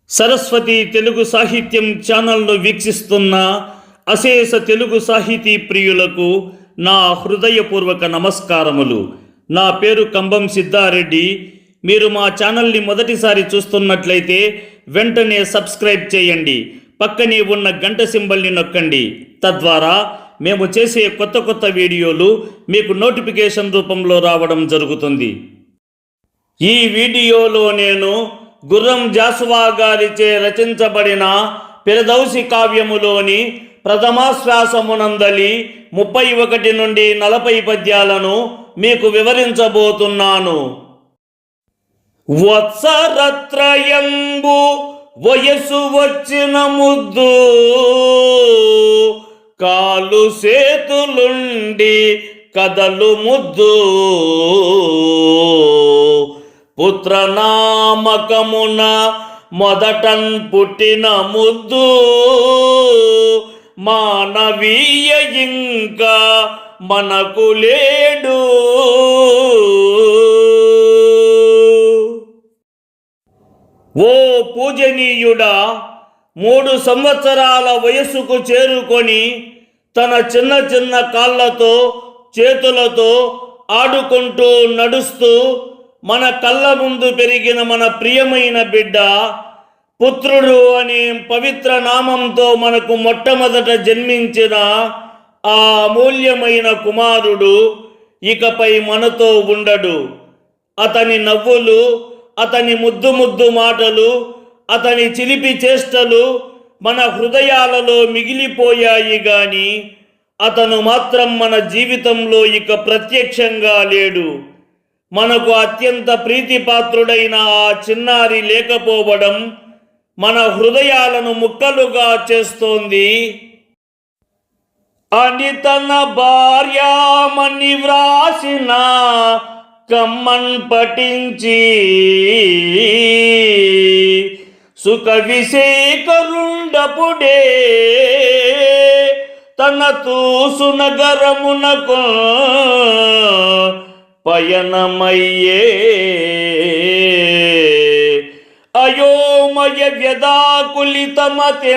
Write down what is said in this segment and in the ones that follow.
సరస్వతి తెలుగు సాహిత్యం ఛానల్ను వీక్షిస్తున్న అశేష తెలుగు సాహితీ ప్రియులకు నా హృదయపూర్వక నమస్కారములు. నా పేరు కంబం సిద్ధారెడ్డి. మీరు మా ఛానల్ని మొదటిసారి చూస్తున్నట్లయితే వెంటనే సబ్స్క్రైబ్ చేయండి. పక్కనే ఉన్న గంట సింబల్ని నొక్కండి. తద్వారా మేము చేసే కొత్త వీడియోలు మీకు నోటిఫికేషన్ రూపంలో రావడం జరుగుతుంది. ఈ వీడియోలో నేను గుర్రం జాషువా గారిచే రచించబడిన ఫిర్దౌసి కావ్యములోని ప్రథమాశ్వాసమునందలి 31 నుండి 40 పద్యాలను మీకు వివరించబోతున్నాను. వత్సరత్రయంబు వయసు వచ్చిన ముద్దు, కాలు సేతులుండి కదలు ముద్దు, పుత్రనామకమున మొదటన్ పుట్టిన ముద్దు, మానవీయ ఇంకా మనకు లేడు. ఓ పూజనీయుడా, 3 సంవత్సరాల వయస్సుకు చేరుకొని తన చిన్న కాళ్ళతో చేతులతో ఆడుకుంటూ నడుస్తూ మన కళ్ళ ముందు పెరిగిన మన ప్రియమైన బిడ్డ, పుత్రుడు అనే పవిత్ర నామంతో మనకు మొట్టమొదట జన్మించిన ఆ అమూల్యమైన కుమారుడు ఇకపై మనతో ఉండడు. అతని నవ్వులు, అతని ముద్దు మాటలు, అతని చిలిపి చేష్టలు మన హృదయాలలో మిగిలిపోయాయి గాని అతను మాత్రం మన జీవితంలో ఇక ప్రత్యక్షంగా లేడు. మనకు అత్యంత ప్రీతిపాత్రుడైన ఆ చిన్నారి లేకపోవడం మన హృదయాలను ముక్కలుగా చేస్తోంది అని తన భార్యామణి వ్రాసిన కమ్మన్ పఠించి సుఖ విశేఖరుండపుడే తన తూసు నగరమునకు పయనమయ్యే. అయోమయ వ్యదాకులితమత్య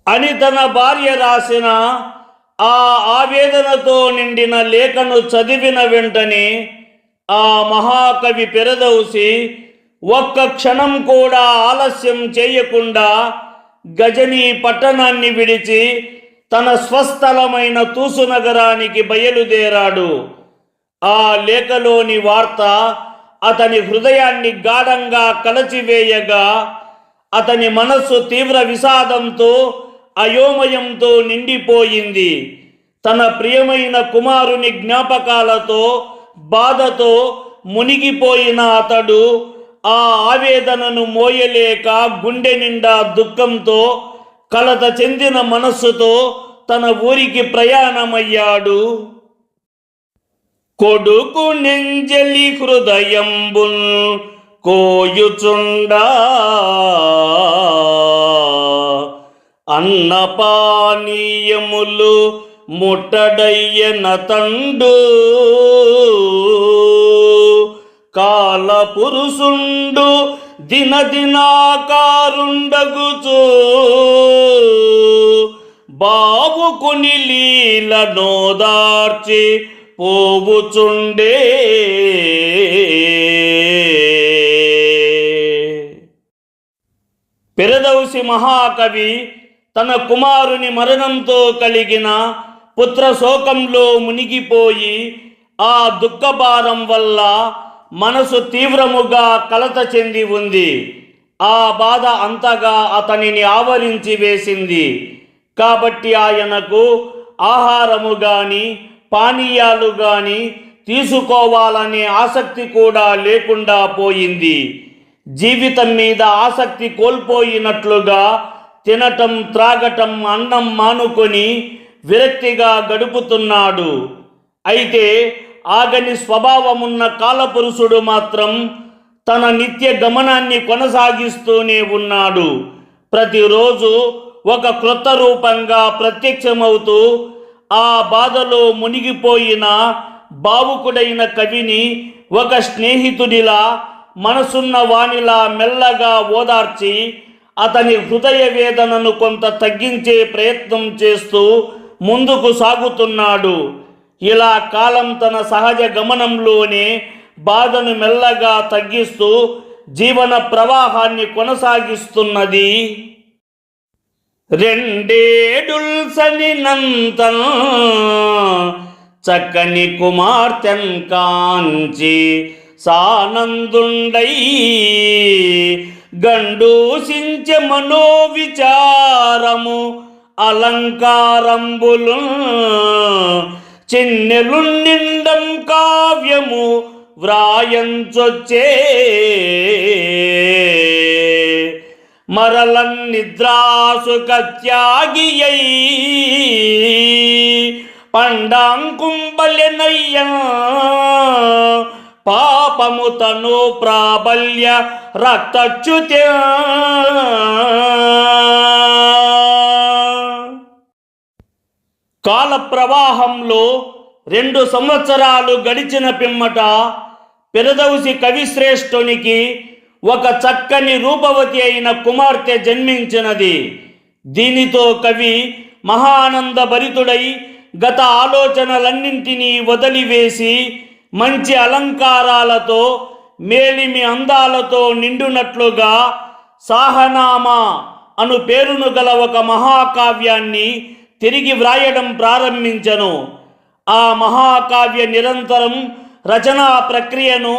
అని తన భార్య రాసిన ఆ ఆవేదనతో నిండిన లేఖను చదివిన వెంటనే ఆ మహాకవి ఫిర్దౌసి ఒక్క క్షణం కూడా ఆలస్యం చేయకుండా గజనీ పట్టణాన్ని విడిచి తన స్వస్థలమైన తూసు నగరానికి బయలుదేరాడు. ఆ లేఖలోని వార్త అతని హృదయాన్ని గాఢంగా కలచివేయగా అతని మనస్సు తీవ్ర విషాదంతో అయోమయంతో నిండిపోయింది. తన ప్రియమైన కుమారుని జ్ఞాపకాలతో బాధతో మునిగిపోయిన అతడు ఆ ఆవేదనను మోయలేక గుండె నిండా దుఃఖంతో కలత చెందిన మనస్సుతో తన ఊరికి ప్రయాణమయ్యాడు. కొడుకు నెంజలి హృదయంబుల్ కోయుచుండా అన్నపానీయములు ముట్టడయ్యన తండు, కాల పురుషుండు దినదినాకారుండగుచు బాబుకుని లీల నోదార్చి పోవుచుండే. ఫిర్దౌసి మహాకవి తన కుమారుని మరణంతో కలిగిన పుత్ర శోకంలో మునిగిపోయి ఆ దుఃఖభారం వల్ల మనసు తీవ్రముగా కలత చెంది ఉంది. ఆ బాధ అంతగా అతనిని ఆవరించి వేసింది. కాబట్టి ఆయనకు ఆహారము గాని పానీయాలు గాని తీసుకోవాలనే ఆసక్తి కూడా లేకుండా పోయింది. జీవితం మీద ఆసక్తి కోల్పోయినట్లుగా తినటం త్రాగటం అన్నం మానుకొని విరక్తిగా గడుపుతున్నాడు. అయితే ఆగని స్వభావమున్న కాలపురుషుడు మాత్రం తన నిత్య గమనాన్ని కొనసాగిస్తూనే ఉన్నాడు. ప్రతిరోజు ఒక క్రొత్త రూపంగా ప్రత్యక్షమవుతూ ఆ బాధలో మునిగిపోయిన భావుకుడైన కవిని ఒక స్నేహితుడిలా మనసున్న వానిలా మెల్లగా ఓదార్చి అతని హృదయ వేదనను కొంత తగ్గించే ప్రయత్నం చేస్తూ ముందుకు సాగుతున్నాడు. ఇలా కాలం తన సహజ గమనంలోనే బాధను మెల్లగా తగ్గిస్తూ జీవన ప్రవాహాన్ని కొనసాగిస్తున్నది. రెండేడుల్సనినంతన్ చక్కని కుమార్తెన్ కాంచి సానందుండై గండూసించె మనోవిచారము అలంకారంబులు చిన్నెలు నిండం కావ్యము వ్రాయంచొచ్చే మరలన్ నిద్రాసుక త్యాగియై పండాంకుంబలెనయ్య పాపము తను ప్రాబల్య రక్తచ్యుత్య కాల ప్రవాహంలో 2 సంవత్సరాలు గడిచిన పిమ్మట పిరదౌసి కవిశ్రేష్ఠునికి ఒక చక్కని రూపవతి అయిన కుమార్తె జన్మించినది. దీనితో కవి మహానంద భరితుడై గత ఆలోచనలన్నింటినీ వదిలివేసి మంచి అలంకారాలతో మేలిమి అందాలతో నిండునట్లుగా సాహనామా అను పేరును గల ఒక మహాకావ్యాన్ని తిరిగి వ్రాయడం ప్రారంభించెను. ఆ మహాకావ్య నిరంతరం రచనా ప్రక్రియను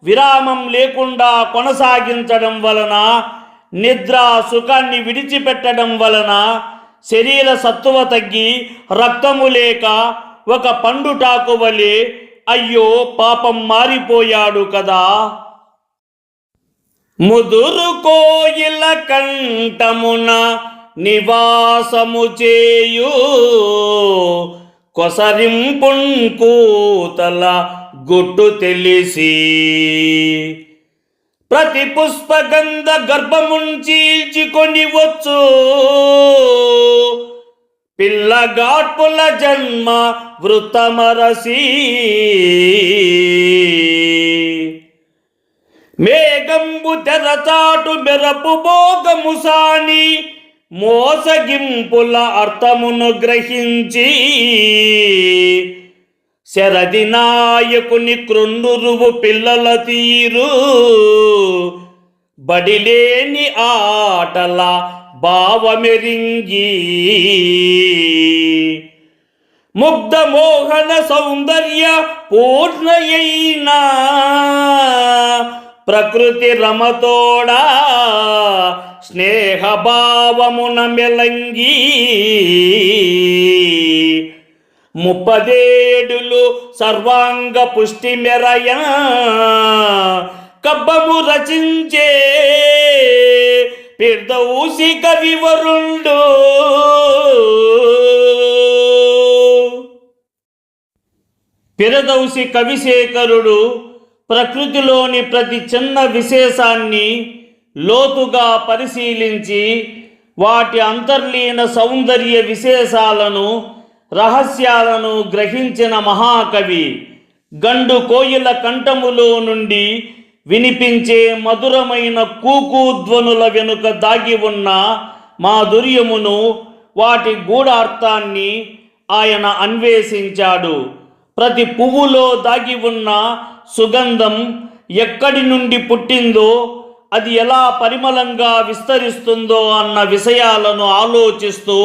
విరామం లేకుండా కొనసాగించడం వలన, నిద్ర సుఖాన్ని విడిచిపెట్టడం వలన శరీర సత్తువ తగ్గి రక్తము లేక ఒక పండుటాకు వలె అయ్యో పాపం మారిపోయాడు కదా. ముదురు కోయిల కంఠమున నివాసము చేయు కొసరింపుంకూతల గుట్టు తెలిసి ప్రతి పుష్పగంధ గర్భముంచీల్చికొని వచ్చు పిల్లగాట్పుల జన్మ వృత్తమరసి మేఘంబు తెరచాటు మెరపు భోగము సాని మోసగింపుల అర్థమును గ్రహించి శరది నాయకుని క్రొండురువు పిల్లల తీరు బడిలేని ఆటల భావమెరింగి ముగ్ధ మోహన సౌందర్య పూర్ణయైన ప్రకృతి రమతోడా స్నేహభావమున మెలంగి 30 ఏడులు సర్వాంగ పుష్టి మెరయ కబ్బము రచించే పిర్దౌసి కవివరుండు. పిరదౌసి కవిశేఖరుడు ప్రకృతిలోని ప్రతి చిన్న విశేషాన్ని లోతుగా పరిశీలించి వాటి అంతర్లీన సౌందర్య విశేషాలను రహస్యాలను గ్రహించిన మహాకవి. గండు కోయిల కంఠములో నుండి వినిపించే మధురమైన కూకూధ్వనుల వెనుక దాగి ఉన్న మాధుర్యమును, వాటి గూఢార్థాన్ని ఆయన అన్వేషించాడు. ప్రతి పువ్వులో దాగి ఉన్న సుగంధం ఎక్కడి నుండి పుట్టిందో, అది ఎలా పరిమళంగా విస్తరిస్తుందో అన్న విషయాలను ఆలోచిస్తూ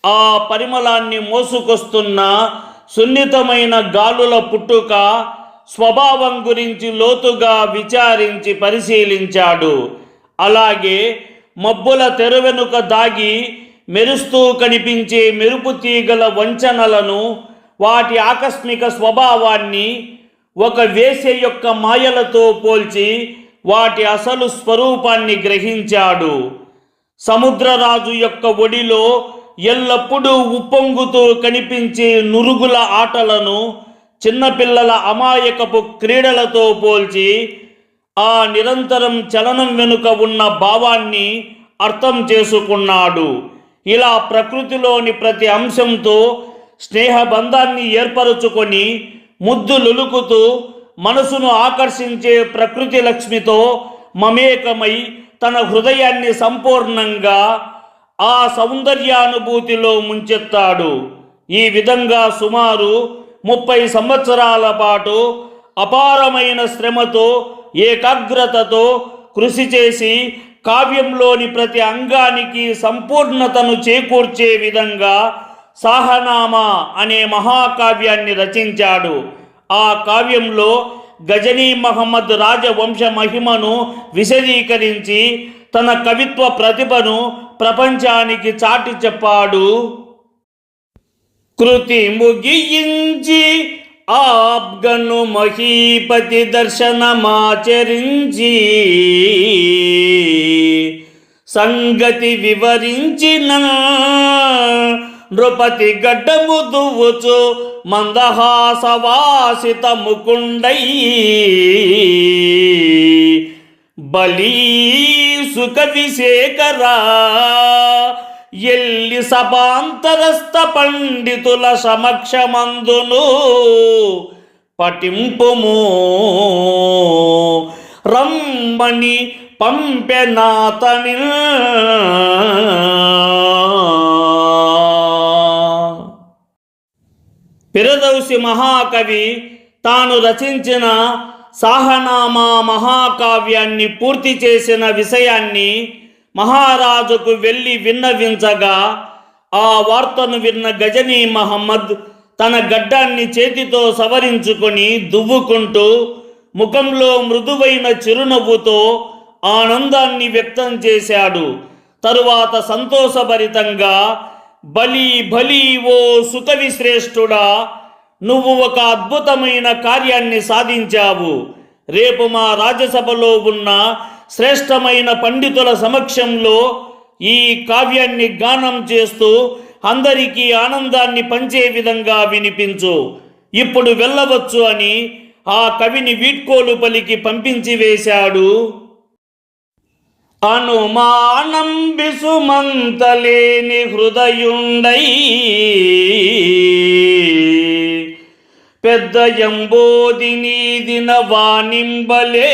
ఆ పరిమళాన్ని మోసుకొస్తున్న సున్నితమైన గాలుల పుట్టుక స్వభావం గురించి లోతుగా విచారించి పరిశీలించాడు. అలాగే మబ్బుల తెరవెనుక దాగి మెరుస్తూ కనిపించే మెరుపు తీగల వంచనలను, వాటి ఆకస్మిక స్వభావాన్ని ఒక వేశ్య యొక్క మాయలతో పోల్చి వాటి అసలు స్వరూపాన్ని గ్రహించాడు. సముద్రరాజు యొక్క ఒడిలో ఎల్లప్పుడూ ఉప్పొంగుతూ కనిపించే నురుగుల ఆటలను చిన్నపిల్లల అమాయకపు క్రీడలతో పోల్చి ఆ నిరంతరం చలనం వెనుక ఉన్న భావాన్ని అర్థం చేసుకున్నాడు. ఇలా ప్రకృతిలోని ప్రతి అంశంతో స్నేహబంధాన్ని ఏర్పరచుకొని ముద్దులొలుకుతూ మనసును ఆకర్షించే ప్రకృతి లక్ష్మితో మమేకమై తన హృదయాన్ని సంపూర్ణంగా ఆ సౌందర్యానుభూతిలో ముంచెత్తాడు. ఈ విధంగా సుమారు 30 సంవత్సరాల పాటు అపారమైన శ్రమతో ఏకాగ్రతతో కృషి చేసి కావ్యంలోని ప్రతి అంగానికి సంపూర్ణతను చేకూర్చే విధంగా సాహనామా అనే మహాకావ్యాన్ని రచించాడు. ఆ కావ్యంలో గజనీ మహమ్మద్ రాజవంశ మహిమను విశదీకరించి తన కవిత్వ ప్రతిభను ప్రపంచానికి చాటి చెప్పాడు. కృతి ముగించి ఆబ్గను మహీపతి దర్శనమాచరించి సంగతి వివరించిన నృపతి గడ్డము దువ్వుచు మందహాసవాసిత ముకుండై బలీ సుఖ విశేఖరా ఎల్లి సభాంతరస్థ పండితుల సమక్షమందును పఠింపుము రమ్మని పంపెనాతని. పిరదౌసి మహాకవి తాను రచించిన సాహనామా మహాకావ్యాన్ని పూర్తి చేసిన విషయాన్ని మహారాజుకు వెళ్ళి విన్నవించగా ఆ వార్తను విన్న గజనీ మహమ్మద్ తన గడ్డాన్ని చేతితో సవరించుకొని దువ్వుకుంటూ ముఖంలో మృదువైన చిరునవ్వుతో ఆనందాన్ని వ్యక్తం చేశాడు. తరువాత సంతోషభరితంగా బలి బలి ఓ సుకవి శ్రేష్ఠుడా, నువ్వు ఒక అద్భుతమైన కార్యాన్ని సాధించావు. రేపు మా రాజ్యసభలో ఉన్న శ్రేష్టమైన పండితుల సమక్షంలో ఈ కావ్యాన్ని గానం చేస్తూ అందరికీ ఆనందాన్ని పంచే విధంగా వినిపించు. ఇప్పుడు వెళ్ళవచ్చు అని ఆ కవిని వీడ్కోలు పలికి పంపించి వేశాడు. అనుమానం బిసుమంతలేని హృదయుండై పెద్ద ఎంబోదిని దిన వానింబలే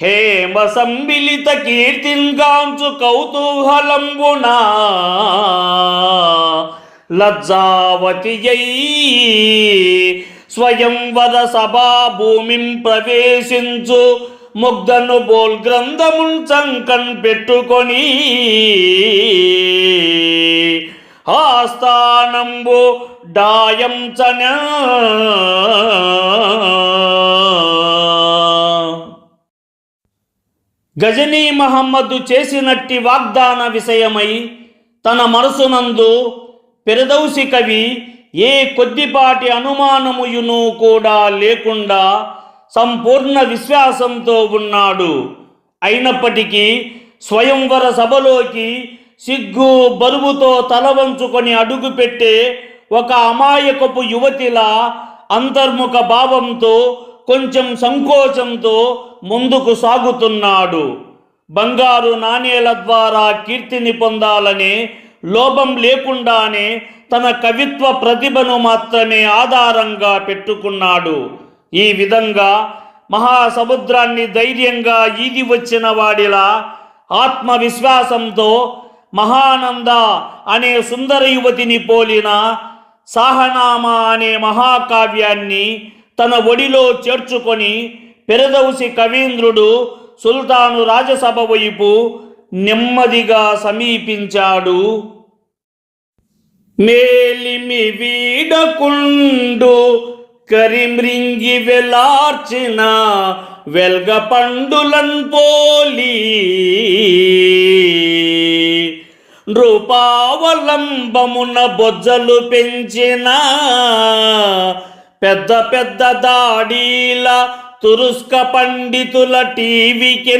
హేమ సంబిలిత కీర్తింగాంచు కౌతూహలంబునా లజ్జావతియై స్వయంవర సభా భూమిం ప్రవేశించు ముగ్ధను బోల్ గ్రంథమున్ చంకన్ పెట్టుకొని ఆస్థానంబు డాయంచన. గజనీ మహమ్మద్ చేసినట్టి వాగ్దాన విషయమై తన మనసునందు పిరదౌసి కవి ఏ కొద్దిపాటి అనుమానముయును కూడా లేకుండా సంపూర్ణ విశ్వాసంతో ఉన్నాడు. అయినప్పటికీ స్వయంవర సభలోకి సిగ్గు బరువుతో తల వంచుకొని అడుగుపెట్టే ఒక అమాయకపు యువతిలా అంతర్ముఖ భావంతో కొంచెం సంకోచంతో ముందుకు సాగుతున్నాడు. బంగారు నాణేల ద్వారా కీర్తిని పొందాలనే లోభం లేకుండానే తన కవిత్వ ప్రతిభను మాత్రమే ఆధారంగా పెట్టుకున్నాడు. ఈ విధంగా మహాసముద్రాన్ని ధైర్యంగా ఈది వచ్చిన వాడిలా ఆత్మవిశ్వాసంతో మహానంద అనే సుందర యువతిని పోలిన సాహనామా అనే మహాకావ్యాన్ని తన ఒడిలో చేర్చుకొని పిరదౌసి కవీంద్రుడు సుల్తాను రాజసభ వైపు నెమ్మదిగా సమీపించాడు. మేలిమి వీడకుండు కరిమ్రింగి వెలార్చిన వెల్గ పండులన్ పోలి నృపావలంబమున బొజ్జలు పెంచిన పెద్ద పెద్ద దాడీల తురుస్క పండితుల టీవీకి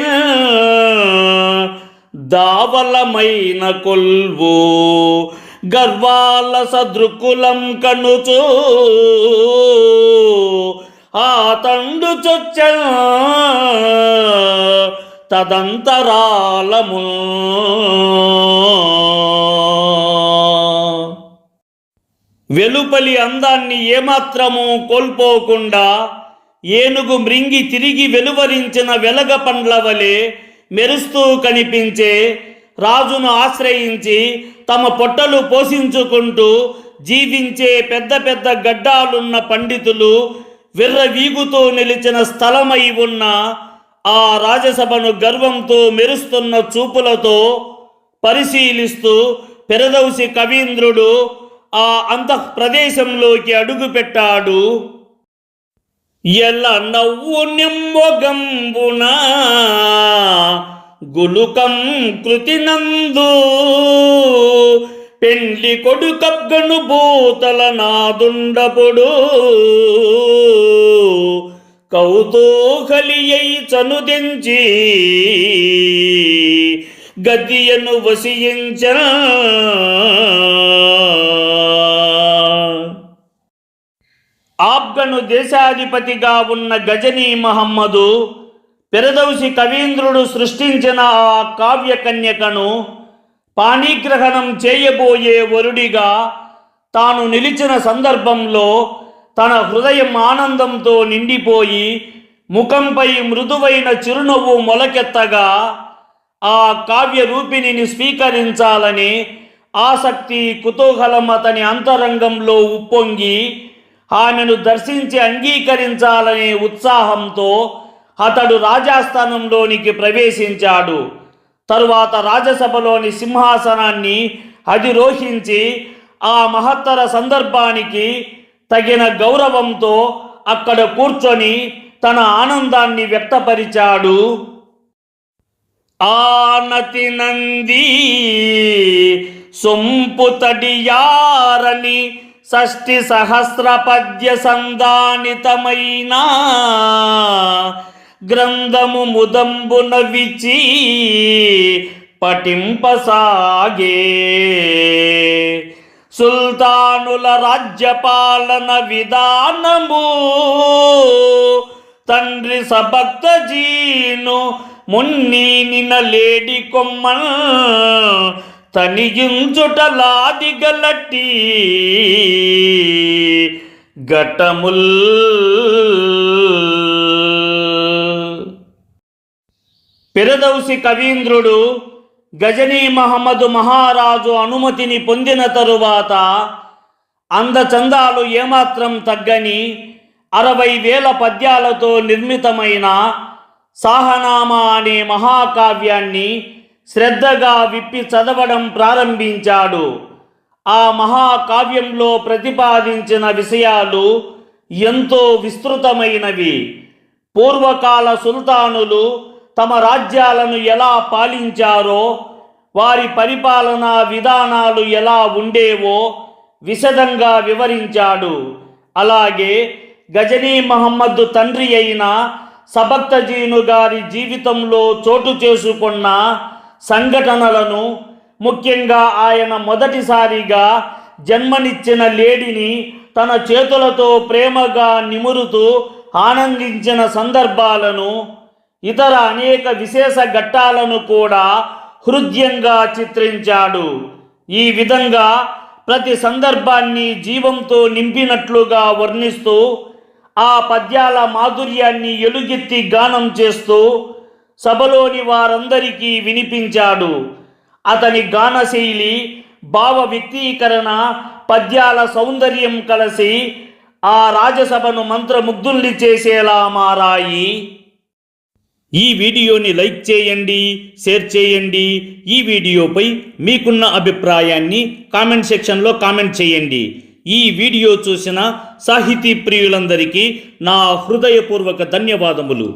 దావలమైన కొల్వు గర్వాల సదృకులం కనుచూ ఆ తండు చొచ్చ తదంతరాలము. వెలుపలి అందాన్ని ఏమాత్రమూ కోల్పోకుండా ఏనుగు మృంగి తిరిగి వెలువరించిన వెలగ పండ్ల వలె మెరుస్తూ కనిపించే రాజును ఆశ్రయించి తమ పొట్టలు పోషించుకుంటూ జీవించే పెద్ద పెద్ద గడ్డాలున్న పండితులు విర్రవీగుతూ నిలిచిన స్థలమై ఉన్న ఆ రాజసభను గర్వంతో మెరుస్తున్న చూపులతో పరిశీలిస్తూ పెరదౌసి కవీంద్రుడు ఆ అంతఃప్రదేశంలోకి అడుగుపెట్టాడు. ఎల్ల నవ్వు నిమ్మొగంబున గులుకం కృతినందు పెండ్లి కొడుకగ్గను భూతల నాదుండపుడు కౌతూహలియై చనుదెంచి గదియను వసించ ఆఫ్ఘను దేశాధిపతిగా ఉన్న గజనీ మహమ్మదు పెరదౌసి కవీంద్రుడు సృష్టించిన ఆ కావ్య కన్యకను పాణిగ్రహణం చేయబోయే వరుడిగా తాను నిలిచిన సందర్భంలో తన హృదయం ఆనందంతో నిండిపోయి ముఖంపై మృదువైన చిరునవ్వు మొలకెత్తగా ఆ కావ్య రూపిణిని స్వీకరించాలని ఆసక్తి కుతూహలం అతని అంతరంగంలో ఉప్పొంగి ఆమెను దర్శించి అంగీకరించాలనే ఉత్సాహంతో అతడు రాజాస్థానంలోనికి ప్రవేశించాడు. తరువాత రాజసభలోని సింహాసనాన్ని అధిరోహించి ఆ మహత్తర సందర్భానికి తగిన గౌరవంతో అక్కడ కూర్చొని తన ఆనందాన్ని వ్యక్తపరిచాడు. ఆనతి నంది సొంపుతడియారని షష్ఠి సహస్ర పద్య సందానితమైన గ్రంథము ముదంబున విచి పఠింపసాగే సుల్తానుల రాజ్యపాలన విధానము తండ్రి సభక్తజీను మున్నీనిన లేడి కొమ్మల్ తనియుంచుటలాదిగలట్టి ఘటముల్ పెరదౌసి కవీంద్రుడు గజనీ మహమ్మదు మహారాజు అనుమతిని పొందిన తరువాత అందచందాలు ఏమాత్రం తగ్గని 60,000 పద్యాలతో నిర్మితమైన సాహనామా అనే మహాకావ్యాన్ని శ్రద్ధగా విప్పి చదవడం ప్రారంభించాడు. ఆ మహాకావ్యంలో ప్రతిపాదించిన విషయాలు ఎంతో విస్తృతమైనవి. పూర్వకాల సుల్తానులు తమ రాజ్యాలను ఎలా పాలించారో, వారి పరిపాలనా విధానాలు ఎలా ఉండేవో విశదంగా వివరించాడు. అలాగే గజనీ మహమ్మద్ తండ్రి అయిన సబక్తజీను గారి జీవితంలో చోటు చేసుకున్న సంఘటనలను, ముఖ్యంగా ఆయన మొదటిసారిగా జన్మనిచ్చిన లేడిని తన చేతులతో ప్రేమగా నిమురుతూ ఆనందించిన సందర్భాలను, ఇతర అనేక విశేష ఘట్టాలను కూడా హృద్యంగా చిత్రించాడు. ఈ విధంగా ప్రతి సందర్భాన్ని జీవంతో నింపినట్లుగా వర్ణిస్తూ ఆ పద్యాల మాధుర్యాన్ని ఎలుగెత్తి గానం చేస్తూ సభలోని వారందరికీ వినిపించాడు. అతని గానశైలి, భావ వ్యక్తీకరణ, పద్యాల సౌందర్యం కలిసి ఆ రాజసభను మంత్రముగ్ధుల్ని చేసేలా మారాయి. ఈ వీడియోని లైక్ చేయండి, షేర్ చేయండి. ఈ వీడియోపై మీకున్న అభిప్రాయాన్ని కామెంట్ సెక్షన్లో కామెంట్ చేయండి. ఈ వీడియో చూసిన సాహితీ ప్రియులందరికీ నా హృదయపూర్వక ధన్యవాదములు.